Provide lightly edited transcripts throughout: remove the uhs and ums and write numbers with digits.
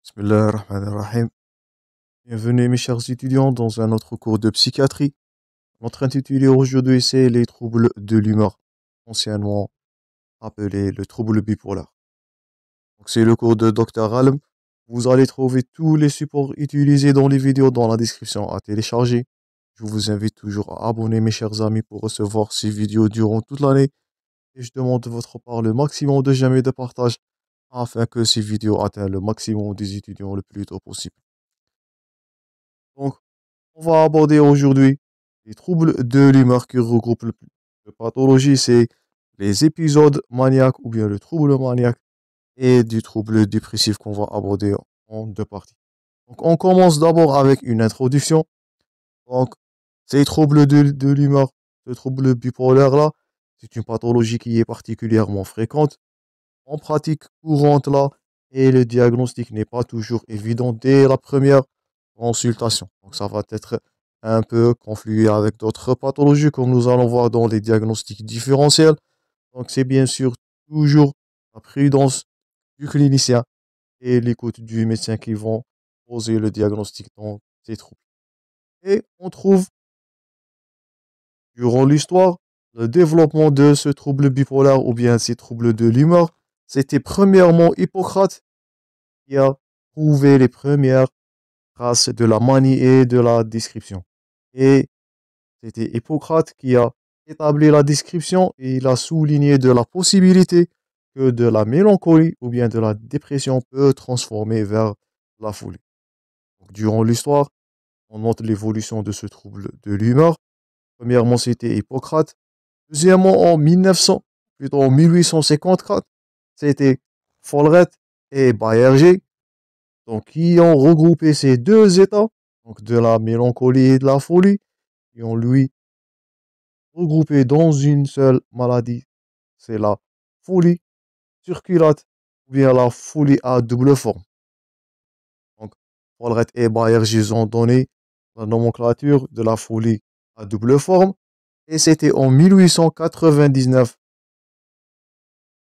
Bismillahirrahmanirrahim. Bienvenue mes chers étudiants dans un autre cours de psychiatrie. Notre intitulé aujourd'hui c'est les troubles de l'humeur, anciennement appelé le trouble bipolaire. Donc c'est le cours de Dr Alm. Vous allez trouver tous les supports utilisés dans les vidéos dans la description à télécharger. Je vous invite toujours à abonner mes chers amis pour recevoir ces vidéos durant toute l'année. Et je demande de votre part le maximum de j'aime et de partage afin que ces vidéos atteignent le maximum des étudiants le plus tôt possible. Donc, on va aborder aujourd'hui les troubles de l'humeur qui regroupent le plus de pathologies, c'est les épisodes maniaques ou bien le trouble maniaque et du trouble dépressif qu'on va aborder en deux parties. Donc, on commence d'abord avec une introduction. Donc, ces troubles de l'humeur, ce trouble bipolaire-là, c'est une pathologie qui est particulièrement fréquente, en pratique courante là, et le diagnostic n'est pas toujours évident dès la première consultation. Donc ça va être un peu conflué avec d'autres pathologies comme nous allons voir dans les diagnostics différentiels. Donc c'est bien sûr toujours la prudence du clinicien et l'écoute du médecin qui vont poser le diagnostic dans ces troubles. Et on trouve durant l'histoire le développement de ce trouble bipolaire ou bien ces troubles de l'humeur. C'était premièrement Hippocrate qui a trouvé les premières traces de la manie et de la description. Et c'était Hippocrate qui a établi la description et il a souligné de la possibilité que de la mélancolie ou bien de la dépression peut transformer vers la folie. Donc, durant l'histoire, on note l'évolution de ce trouble de l'humeur. Premièrement, c'était Hippocrate. Deuxièmement, en 1900, plutôt en 1854, c'était Folleret et Baerger, donc qui ont regroupé ces deux états, donc de la mélancolie et de la folie, et ont lui regroupé dans une seule maladie, c'est la folie circulate ou bien la folie à double forme. Donc, Folleret et Baerger ont donné la nomenclature de la folie à double forme, et c'était en 1899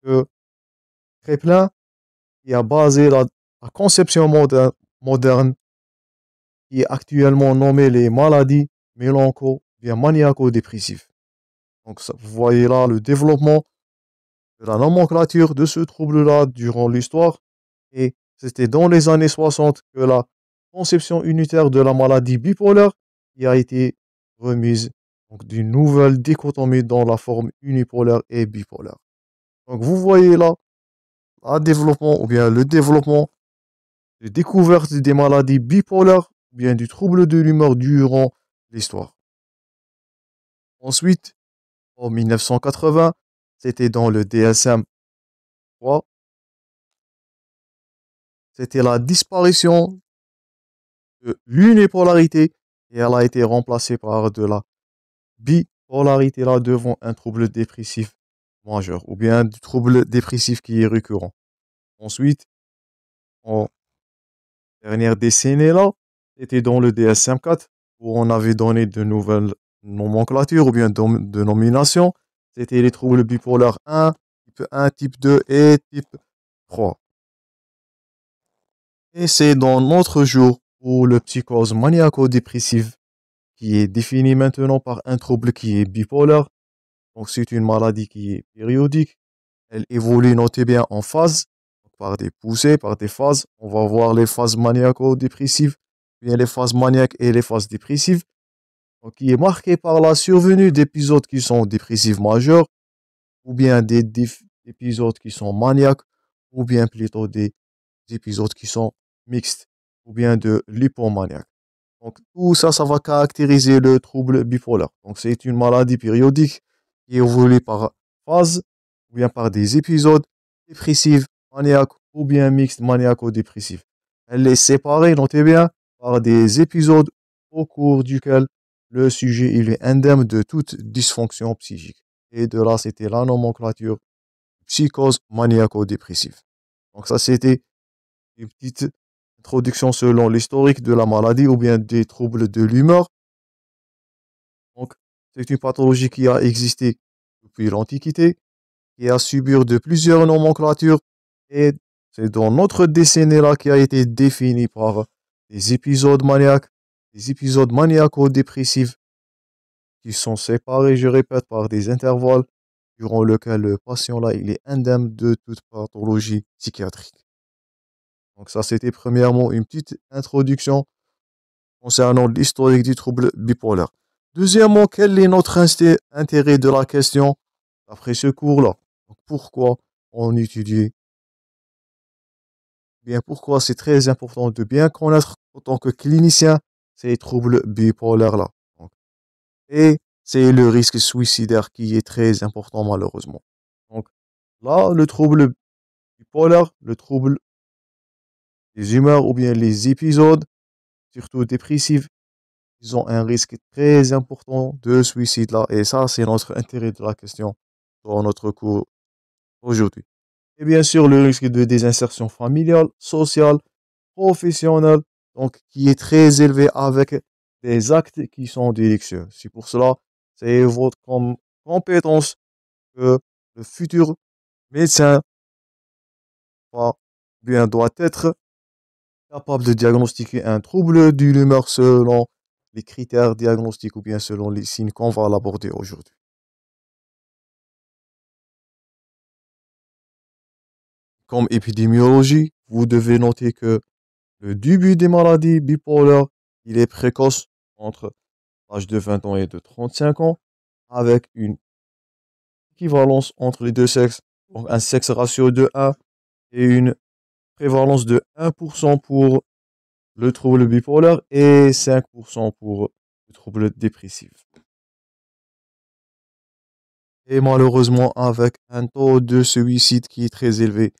que Kraepelin qui a basé la conception moderne qui est actuellement nommée les maladies mélanco bien maniaco-dépressives. Donc vous voyez là le développement de la nomenclature de ce trouble-là durant l'histoire. Et c'était dans les années 60 que la conception unitaire de la maladie bipolaire qui a été remise, donc d'une nouvelle dichotomie dans la forme unipolaire et bipolaire. Donc vous voyez là le développement de découverte des maladies bipolaires ou bien du trouble de l'humeur durant l'histoire. Ensuite, en 1980, c'était dans le DSM-3, c'était la disparition de l'unipolarité et elle a été remplacée par de la bipolarité là devant un trouble dépressif majeur ou bien du trouble dépressif qui est récurrent. Ensuite, en dernière décennie là, c'était dans le DSM-4 où on avait donné de nouvelles nomenclatures ou bien de nominations. C'était les troubles bipolaires 1, type 1, type 2 et type 3. Et c'est dans notre jour où le psychose maniaco-dépressive qui est défini maintenant par un trouble qui est bipolaire. Donc c'est une maladie qui est périodique. Elle évolue, notez bien, en phases, par des poussées, par des phases. On va voir les phases maniaco-dépressives, bien les phases maniaques et les phases dépressives. Donc, qui est marquée par la survenue d'épisodes qui sont dépressifs majeurs, ou bien des épisodes qui sont maniaques, ou bien plutôt des épisodes qui sont mixtes, ou bien de l'hypomaniaque. Donc, tout ça, ça va caractériser le trouble bipolaire. Donc, c'est une maladie périodique qui évolue par phase, ou bien par des épisodes dépressifs, maniaques, ou bien mixtes maniaco-dépressifs. Elle est séparée, notez bien, par des épisodes au cours duquel le sujet il est indemne de toute dysfonction psychique. Et de là, c'était la nomenclature psychose maniaco-dépressive. Donc, ça, c'était une petite introduction selon l'historique de la maladie ou bien des troubles de l'humeur. Donc, c'est une pathologie qui a existé depuis l'Antiquité, qui a subi de plusieurs nomenclatures et C'est dans notre décennie-là qui a été définie par des épisodes maniaques, des épisodes maniaco-dépressifs qui sont séparés, je répète, par des intervalles durant lesquels le patient-là, il est indemne de toute pathologie psychiatrique. Donc ça, c'était premièrement une petite introduction concernant l'historique du trouble bipolaire. Deuxièmement, quel est notre intérêt de la question après ce cours-là? Pourquoi on étudie? Bien, pourquoi c'est très important de bien connaître en tant que clinicien ces troubles bipolaires-là. Et c'est le risque suicidaire qui est très important malheureusement. Donc là, le trouble bipolaire, le trouble des humeurs ou bien les épisodes, surtout dépressifs, ils ont un risque très important de suicide là. Et ça, c'est notre intérêt de la question dans notre cours aujourd'hui. Et bien sûr, le risque de désinsertion familiale, sociale, professionnelle, donc qui est très élevé avec des actes qui sont délictueux. C'est pour cela, c'est votre compétence que le futur médecin doit être capable de diagnostiquer un trouble de l'humeur selon les critères diagnostiques ou bien selon les signes qu'on va l'aborder aujourd'hui. Comme épidémiologie, vous devez noter que le début des maladies bipolaires, il est précoce entre l'âge de 20 ans et de 35 ans, avec une équivalence entre les deux sexes, donc un sexe ratio de 1 et une prévalence de 1% pour le trouble bipolaire et 5% pour le trouble dépressif. Et malheureusement, avec un taux de suicide qui est très élevé,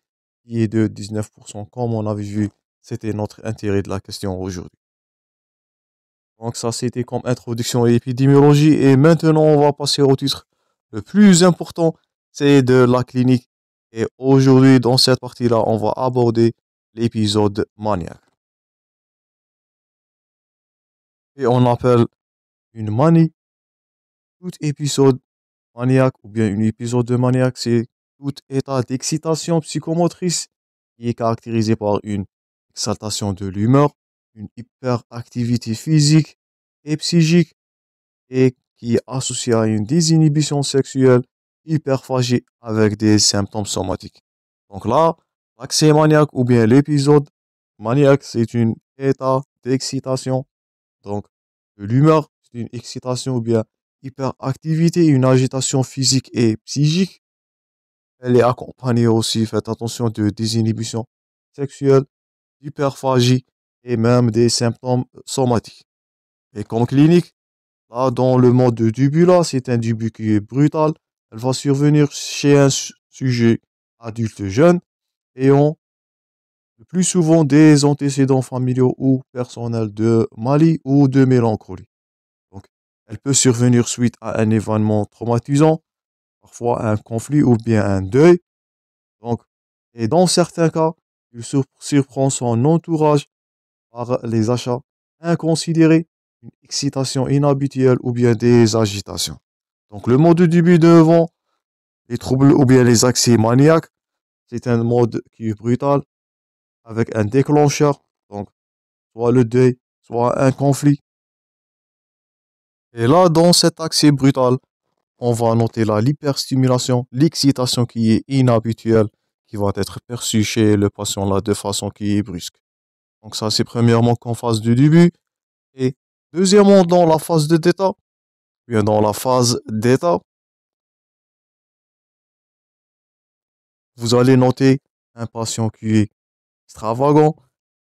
qui est de 19%, comme on avait vu, c'était notre intérêt de la question aujourd'hui. Donc ça, c'était comme introduction à l'épidémiologie. Et maintenant, on va passer au titre le plus important, c'est de la clinique. Et aujourd'hui, dans cette partie-là, on va aborder l'épisode maniaque. Et on appelle une manie tout épisode maniaque ou bien un épisode de maniaque, c'est tout état d'excitation psychomotrice qui est caractérisé par une exaltation de l'humeur, une hyperactivité physique et psychique et qui est associée à une désinhibition sexuelle, hyperphagie avec des symptômes somatiques. Donc là, l'accès maniaque ou bien l'épisode maniaque, c'est un état d'excitation. Donc, de l'humeur, c'est une excitation ou bien hyperactivité, une agitation physique et psychique. Elle est accompagnée aussi, faites attention, de désinhibition sexuelle, d'hyperphagie et même des symptômes somatiques. Et comme clinique, là, dans le mode de début, là, c'est un début qui est brutal. Elle va survenir chez un sujet adulte jeune ayant le plus souvent des antécédents familiaux ou personnels de maladie ou de mélancolie. Donc, elle peut survenir suite à un événement traumatisant, parfois un conflit ou bien un deuil. Donc, et dans certains cas, il surprend son entourage par les achats inconsidérés, une excitation inhabituelle ou bien des agitations. Donc, le mode de début devant les troubles ou bien les accès maniaques, c'est un mode qui est brutal avec un déclencheur, donc soit le deuil, soit un conflit. Et là, dans cet accès brutal, on va noter l'hyperstimulation, l'excitation qui est inhabituelle, qui va être perçue chez le patient là de façon qui est brusque. Donc ça, c'est premièrement qu'en phase du début. Et deuxièmement, dans la phase de d'état, bien dans la phase d'état, vous allez noter un patient qui est extravagant,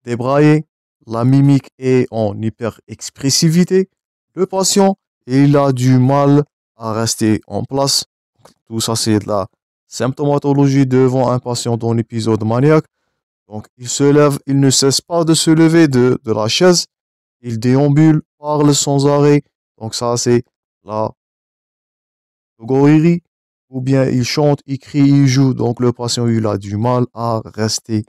débraillé, la mimique est en hyper-expressivité. Le patient, il a du mal à rester en place. Tout ça, c'est de la symptomatologie devant un patient dans l'épisode maniaque. Donc, il se lève, il ne cesse pas de se lever de la chaise. Il déambule, parle sans arrêt. Donc, ça, c'est la gorillerie. Ou bien il chante, il crie, il joue. Donc, le patient, il a du mal à rester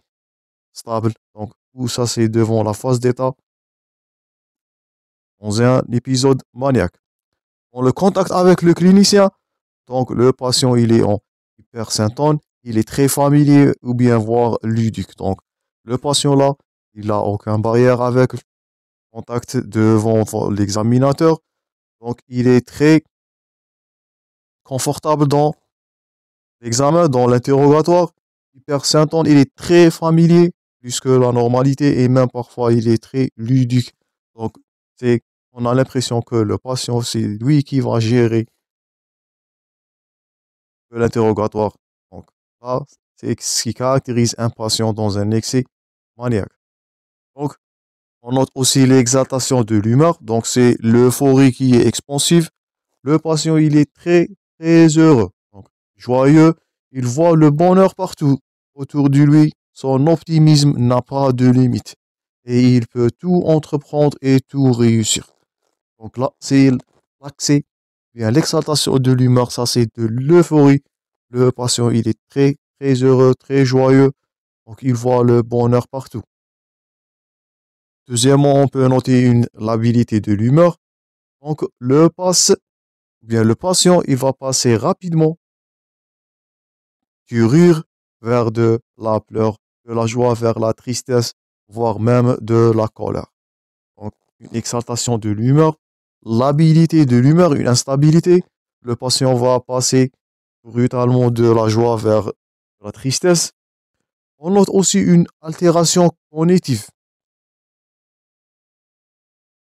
stable. Donc, tout ça, c'est devant la phase d'état dans un épisode maniaque. Dans le contact avec le clinicien, donc le patient, il est en hypersyntone, il est très familier ou bien voire ludique. Donc, le patient là, il n'a aucune barrière avec le contact devant l'examinateur. Donc, il est très confortable dans l'examen, dans l'interrogatoire. Il perd son temps, il est très familier plus que la normalité et même parfois il est très ludique. Donc, c'est, on a l'impression que le patient, c'est lui qui va gérer l'interrogatoire. Donc, ça, c'est ce qui caractérise un patient dans un excès maniaque. Donc, on note aussi l'exaltation de l'humeur. Donc, c'est l'euphorie qui est expansive. Le patient, il est très, très heureux. Donc, joyeux. Il voit le bonheur partout autour de lui. Son optimisme n'a pas de limite. Et il peut tout entreprendre et tout réussir. Donc là, c'est l'accès, bien l'exaltation de l'humeur, ça c'est de l'euphorie. Le patient, il est très, très heureux, très joyeux. Donc il voit le bonheur partout. Deuxièmement, on peut noter une labilité de l'humeur. Donc le patient, il va passer rapidement du rire vers de la pleurs, de la joie vers la tristesse, voire même de la colère. Donc, une exaltation de l'humeur, l'habilité de l'humeur, une instabilité. Le patient va passer brutalement de la joie vers la tristesse. On note aussi une altération cognitive.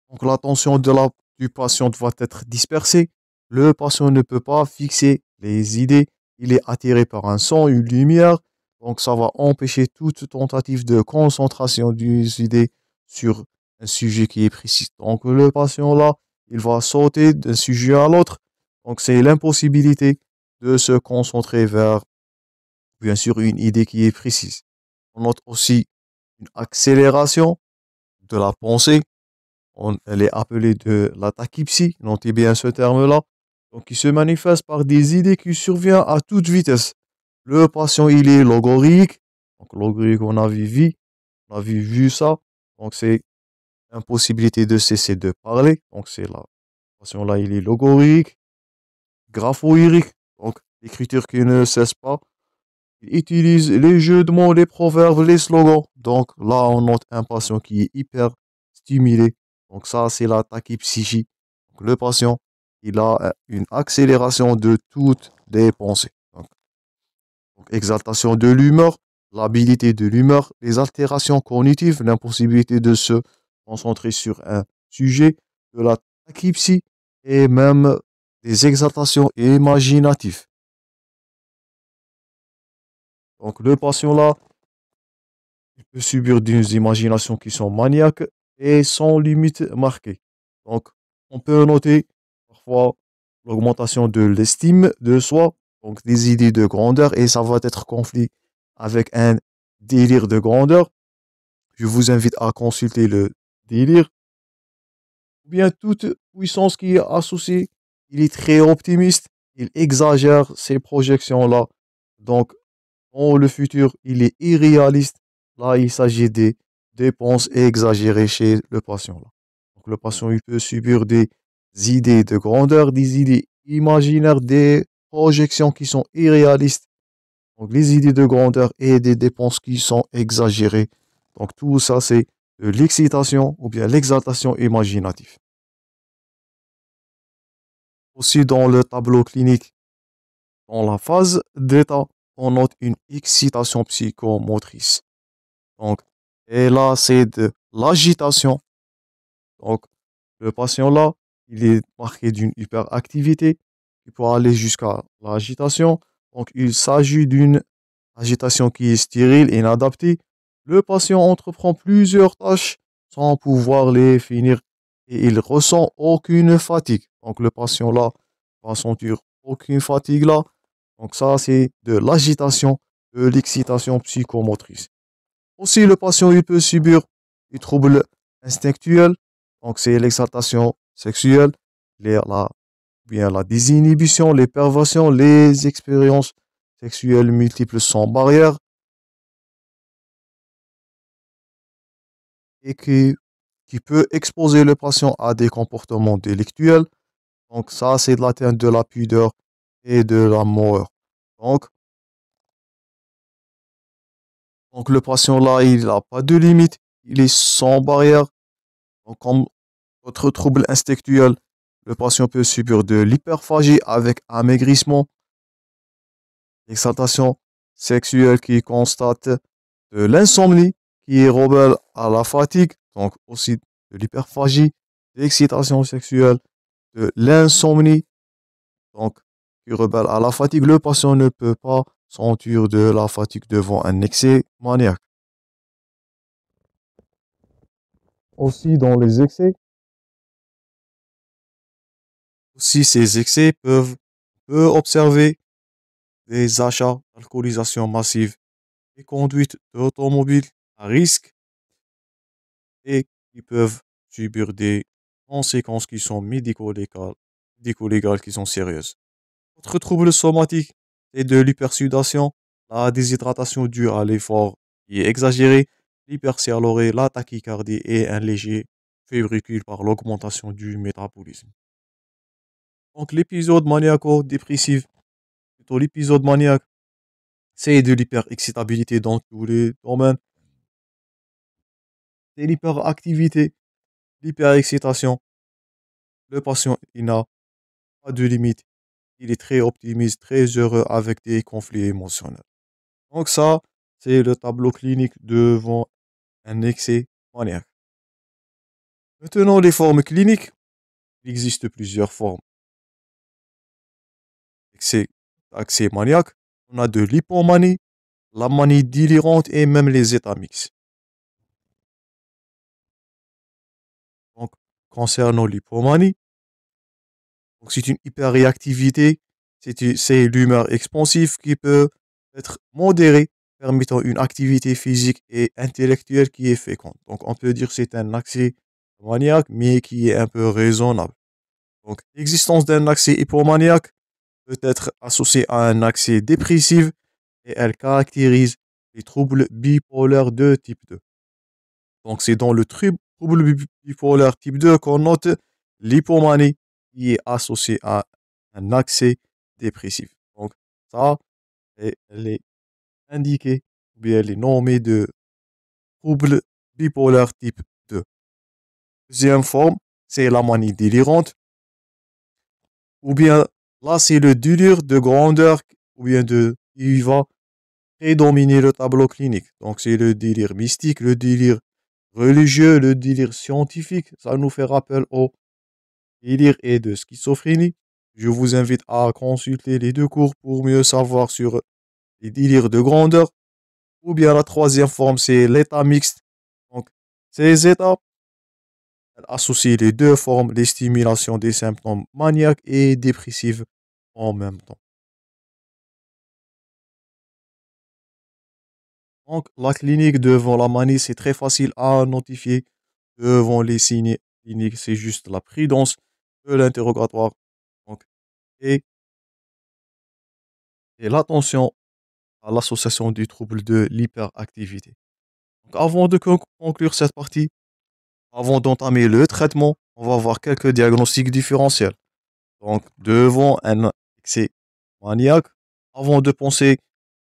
Donc, l'attention du patient va être dispersée. Le patient ne peut pas fixer les idées. Il est attiré par un son, une lumière. Donc, ça va empêcher toute tentative de concentration des idées sur un sujet qui est précis. Donc, le patient là, il va sauter d'un sujet à l'autre. Donc, c'est l'impossibilité de se concentrer vers, bien sûr, une idée qui est précise. On note aussi une accélération de la pensée. Elle est appelée de la tachypsie, notez bien ce terme-là. Donc, qui se manifeste par des idées qui surviennent à toute vitesse. Le patient, il est logorique. Donc, logorique, on a vu ça. Donc, c'est impossibilité de cesser de parler. Donc, c'est là. Le patient, là, il est logorique, graphoïrique. Donc, l'écriture qui ne cesse pas. Il utilise les jeux de mots, les proverbes, les slogans. Donc, là, on note un patient qui est hyper stimulé. Donc, ça, c'est la tachypsychie. Donc, le patient, il a une accélération de toutes les pensées. Donc, exaltation de l'humeur, l'habilité de l'humeur, les altérations cognitives, l'impossibilité de se concentrer sur un sujet, de la tachypsie et même des exaltations imaginatives. Donc, le patient là, il peut subir des imaginations qui sont maniaques et sans limite marquée. Donc, on peut noter parfois l'augmentation de l'estime de soi, donc des idées de grandeur, et ça va être conflit avec un délire de grandeur. Je vous invite à consulter le délire. Ou bien toute puissance qui est associée, il est très optimiste, il exagère ces projections-là. Donc, dans le futur, il est irréaliste. Là, il s'agit des dépenses exagérées chez le patient. Là. Donc, le patient, il peut subir des idées de grandeur, des idées imaginaires, des projections qui sont irréalistes. Donc, les idées de grandeur et des dépenses qui sont exagérées. Donc, tout ça, c'est de l'excitation ou bien l'exaltation imaginative. Aussi, dans le tableau clinique, dans la phase d'état, on note une excitation psychomotrice. Donc, et là, c'est de l'agitation. Donc, le patient là, il est marqué d'une hyperactivité qui peut aller jusqu'à l'agitation. Donc, il s'agit d'une agitation qui est stérile et inadaptée. Le patient entreprend plusieurs tâches sans pouvoir les finir et il ressent aucune fatigue. Donc, le patient là va sentir aucune fatigue là. Donc, ça, c'est de l'agitation, de l'excitation psychomotrice. Aussi, le patient il peut subir des troubles instinctuels, donc c'est l'exaltation sexuelle, bien la désinhibition, les perversions, les expériences sexuelles multiples sans barrière et qui peut exposer le patient à des comportements délictuels. Donc ça, c'est de l'atteinte de la pudeur et de la morale. Donc, Donc le patient là, il n'a pas de limite, il est sans barrière. Donc comme autre trouble intellectuel, le patient peut subir de l'hyperphagie avec amaigrissement, l'exaltation sexuelle qui constate, de l'insomnie qui est rebelle à la fatigue, donc aussi de l'hyperphagie, l'excitation sexuelle, de l'insomnie, donc qui rebelle à la fatigue. Le patient ne peut pas sentir de la fatigue devant un excès maniaque. Aussi dans les excès, aussi ces excès peut observer des achats, alcoolisation massive et conduite d'automobile à risque et qui peuvent subir des conséquences qui sont médico-légales qui sont sérieuses. Autre trouble somatique, c'est de l'hypersudation, la déshydratation due à l'effort qui est exagéré, l'hypercalorée, la tachycardie et un léger fébricule par l'augmentation du métabolisme. Donc l'épisode maniaco-dépressif, plutôt l'épisode maniaque, c'est de l'hyperexcitabilité dans tous les domaines, c'est l'hyperactivité, l'hyperexcitation. Le patient, il n'a pas de limite. Il est très optimiste, très heureux avec des conflits émotionnels. Donc ça, c'est le tableau clinique devant un excès maniaque. Maintenant, les formes cliniques. Il existe plusieurs formes. Excès, accès maniaque. On a de l'hypomanie, la manie délirante et même les états mixtes. Donc, concernant l'hypomanie, c'est une hyperréactivité, c'est l'humeur expansive qui peut être modérée, permettant une activité physique et intellectuelle qui est féconde. Donc, on peut dire que c'est un accès maniaque, mais qui est un peu raisonnable. Donc, l'existence d'un accès hypomaniaque peut être associée à un accès dépressif et elle caractérise les troubles bipolaires de type 2. Donc, c'est dans le trouble bipolaire type 2 qu'on note l'hypomanie qui est associée à un accès dépressif. Donc, ça, elle est indiquée, ou bien elle est nommée de trouble bipolaire type 2. Deuxième forme, c'est la manie délirante, ou bien là, c'est le délire de grandeur, ou bien il va prédominer le tableau clinique. Donc, c'est le délire mystique, le délire religieux, le délire scientifique. Ça nous fait rappel au délire et de schizophrénie. Je vous invite à consulter les deux cours pour mieux savoir sur les délires de grandeur. Ou bien la troisième forme, c'est l'état mixte. Donc, ces états associent les deux formes, les stimulations des symptômes maniaques et dépressifs en même temps. Donc, la clinique devant la manie, c'est très facile à notifier. Devant les signes cliniques, c'est juste la prudence de l'interrogatoire. Donc, et, et l'attention à l'association du trouble de l'hyperactivité. Donc, avant de conclure cette partie, avant d'entamer le traitement, on va voir quelques diagnostics différentiels. Donc, devant un excès maniaque, avant de penser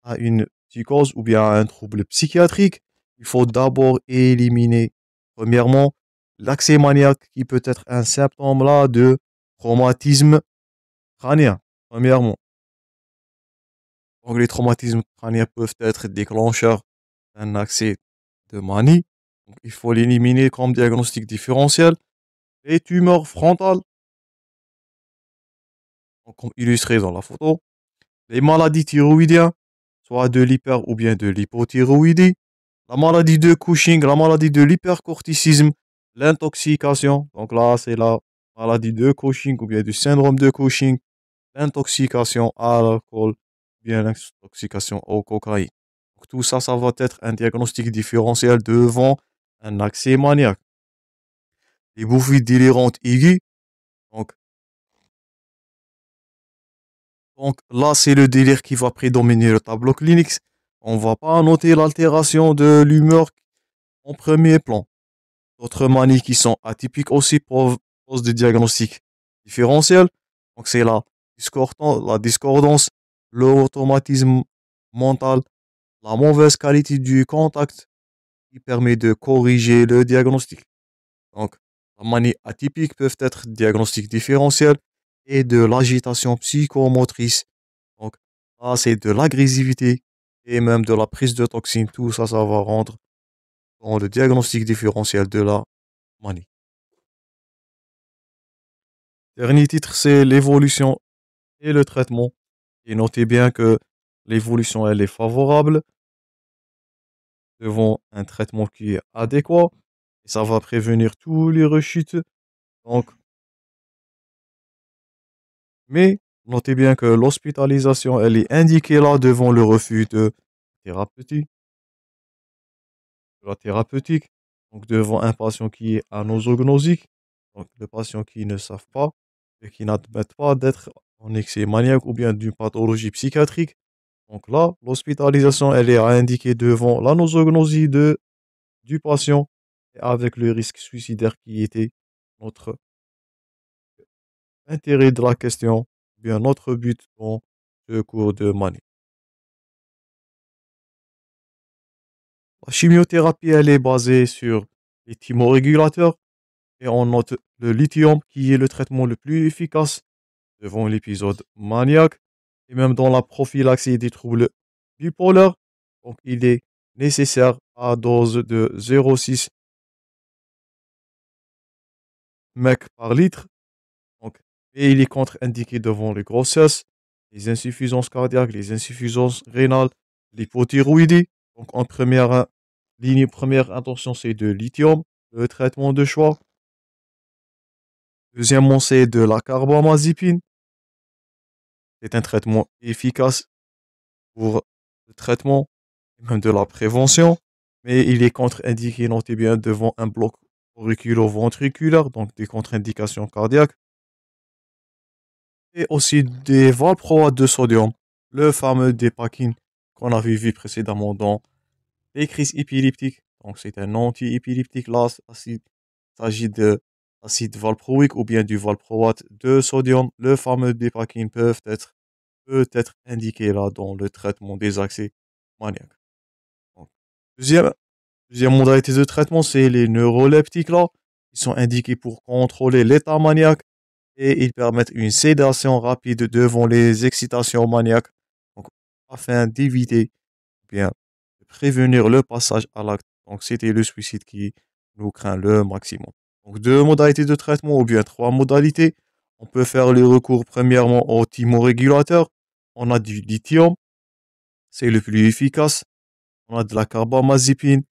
à une psychose ou bien à un trouble psychiatrique, il faut d'abord éliminer, premièrement, l'accès maniaque qui peut être un symptôme là de traumatisme crânien, premièrement. Donc, les traumatismes crâniens peuvent être déclencheurs d'un accès de manie. Donc, il faut l'éliminer comme diagnostic différentiel. Les tumeurs frontales, donc, comme illustré dans la photo. Les maladies thyroïdiennes, soit de l'hyper ou bien de l'hypothyroïdie. La maladie de Cushing, la maladie de l'hypercorticisme, l'intoxication. Donc là, c'est la maladie de Cushing ou bien du syndrome de Cushing. L'intoxication à l'alcool, bien l'intoxication au cocaïne. Donc, tout ça, ça va être un diagnostic différentiel devant un accès maniaque. Les bouffées délirantes aiguës. Donc, donc là, c'est le délire qui va prédominer le tableau clinique. On va pas noter l'altération de l'humeur en premier plan. D'autres manies qui sont atypiques aussi posent des diagnostics différentiels. Donc c'est la discordance, l'automatisme mental, la mauvaise qualité du contact qui permet de corriger le diagnostic. Donc, la manie atypique peuvent être diagnostic différentiel et de l'agitation psychomotrice. Donc, là, c'est de l'agressivité et même de la prise de toxines. Tout ça, ça va rendre dans le diagnostic différentiel de la manie. Dernier titre, c'est l'évolution et le traitement. Et notez bien que l'évolution, elle est favorable devant un traitement qui est adéquat. Et ça va prévenir tous les rechutes. Donc, mais notez bien que l'hospitalisation, elle est indiquée là devant le refus thérapeutique, de la thérapeutique. Donc, devant un patient qui est anosognosique, donc les patients qui ne savent pas et qui n'admettent pas d'être en excès maniaque ou bien d'une pathologie psychiatrique. Donc là, l'hospitalisation, elle est indiquée devant l'anosognosie du patient et avec le risque suicidaire qui était notre intérêt de la question, bien notre but dans ce cours de manie. La chimiothérapie, elle est basée sur les thymorégulateurs et on note le lithium qui est le traitement le plus efficace devant l'épisode maniaque et même dans la prophylaxie des troubles bipolaires. Donc, il est nécessaire à dose de 0,6 mec par litre. Donc, et il est contre-indiqué devant les grossesses, les insuffisances cardiaques, les insuffisances rénales, l'hypothyroïdie. Donc, en première ligne, première intention, c'est de lithium, le traitement de choix. Deuxièmement, c'est de la carbamazepine. C'est un traitement efficace pour le traitement et même de la prévention. Mais il est contre-indiqué, notez bien, devant un bloc auriculo-ventriculaire, donc des contre-indications cardiaques. Et aussi des valproate de sodium, le fameux Dépakine qu'on avait vu précédemment dans les crises épileptiques. Donc c'est un anti-épileptique là, il s'agit de l'acide valproïque ou bien du valproate de sodium. Le fameux Dépakine peut être indiqué là dans le traitement des accès maniaques. Donc, deuxième, deuxième modalité de traitement, c'est les neuroleptiques là. Ils sont indiqués pour contrôler l'état maniaque et ils permettent une sédation rapide devant les excitations maniaques, donc, afin d'éviter, bien, de prévenir le passage à l'acte. Donc, c'était le suicide qui nous craint le maximum. Donc, deux modalités de traitement ou bien trois modalités. On peut faire le recours premièrement au thymorégulateur. On a du lithium, c'est le plus efficace. On a de la carbamazepine,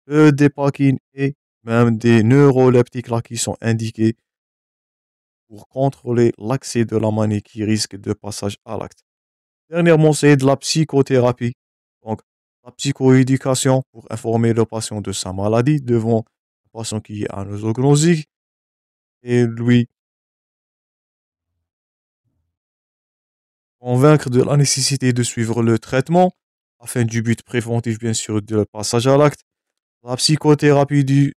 des paquines et même des neuroleptiques là qui sont indiqués pour contrôler l'accès de la manie qui risque de passage à l'acte. Dernièrement, c'est de la psychothérapie. Donc, la psychoéducation pour informer le patient de sa maladie devant un patient qui est anosognosique et lui convaincre de la nécessité de suivre le traitement afin du but préventif, bien sûr, de passage à l'acte. La psychothérapie du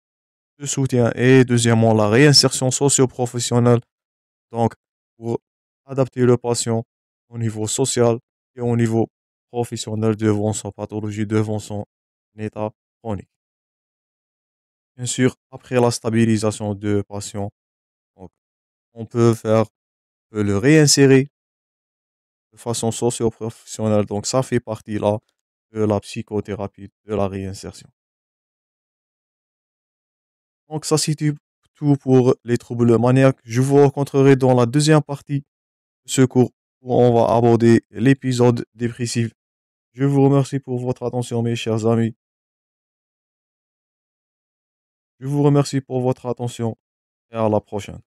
de soutien et deuxièmement, la réinsertion socio-professionnelle. Donc, pour adapter le patient au niveau social et au niveau professionnel devant sa pathologie, devant son état chronique. Bien sûr, après la stabilisation du patient, donc, on peut le réinsérer de façon socio-professionnelle. Donc, ça fait partie là de la psychothérapie, de la réinsertion. Donc, ça situe tout pour les troubles maniaques. Je vous rencontrerai dans la deuxième partie de ce cours où on va aborder l'épisode dépressif. Je vous remercie pour votre attention, mes chers amis. Je vous remercie pour votre attention et à la prochaine.